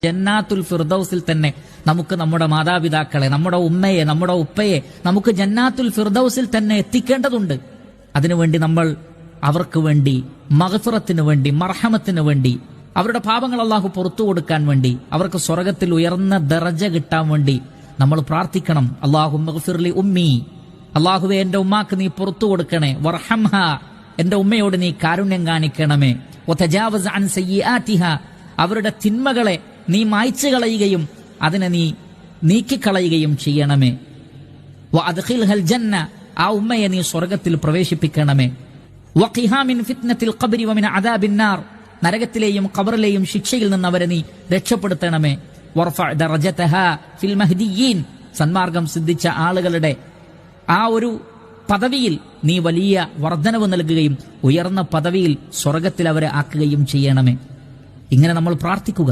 ജന്നാത്തുൽ ഫിർദൗസിൽ തന്നെ നമുക്ക് നമ്മുടെ മാതാപിതാക്കളെ, നമ്മുടെ ഉമ്മയെ, നമ്മുടെ ഉപ്പയെ നമുക്ക് ജന്നാത്തുൽ ഫിർദൗസിൽ തന്നെ എത്തിക്കേണ്ടതുണ്ട്. അതിനുവേണ്ടി നമ്മൾ അവർക്ക് വേണ്ടി മഗ്ഫിറത്തിന് വേണ്ടി, മർഹമത്തിന് വേണ്ടി, അവരുടെ പാപങ്ങൾ അല്ലാഹു പുറത്തു കൊടുക്കാൻ വേണ്ടി, അവർക്ക് സ്വർഗത്തിൽ ഉയർന്ന ദറജ കിട്ടാൻ വേണ്ടി നമ്മൾ പ്രാർത്ഥിക്കണം. അല്ലാഹുമ്മ ഗ്ഫിർലി ഉമ്മി, അല്ലാഹുവേ എന്റെ ഉമ്മാക്ക് നീ പുറത്തു കൊടുക്കണേ. വർഹംഹ, എന്റെ ഉമ്മയോട് നീ കാരുണ്യം കാണിക്കണമേ. വതജാവസ് അൻ സയ്യിആതിഹ, അവരുടെ തിന്മകളെ നീ മായ്ച്ചു കളയുകയും അതിനെ നീ നീക്കിക്കളയുകയും ചെയ്യണമേ. വഅദ്ഖിൽഹൽ ജന്ന, ആ ഉമ്മയെ നീ സ്വർഗത്തിൽ പ്രവേശിപ്പിക്കണമേ. വഖിഹാ മിൻ ഫിത്നത്തിൽ ഖബ്രി വമിൻ അദാബിന്നാർ, നരകത്തിലെയും ഖബറിലെയും ശിക്ഷയിൽ നിന്ന് അവരെ നീ രക്ഷപ്പെടുത്തണമേ. വർഫഅ ദറജതഹാ ഫിൽ മഹ്ദിയീൻ, സന്മാർഗം സിദ്ധിച്ച ആളുകളുടെ ആ ഒരു പദവിയിൽ നീ വലിയ വർധനവ് നൽകുകയും ഉയർന്ന പദവിയിൽ സ്വർഗത്തിൽ അവരെ ആക്കുകയും ചെയ്യണമേ. ഇങ്ങനെ നമ്മൾ പ്രാർത്ഥിക്കുക.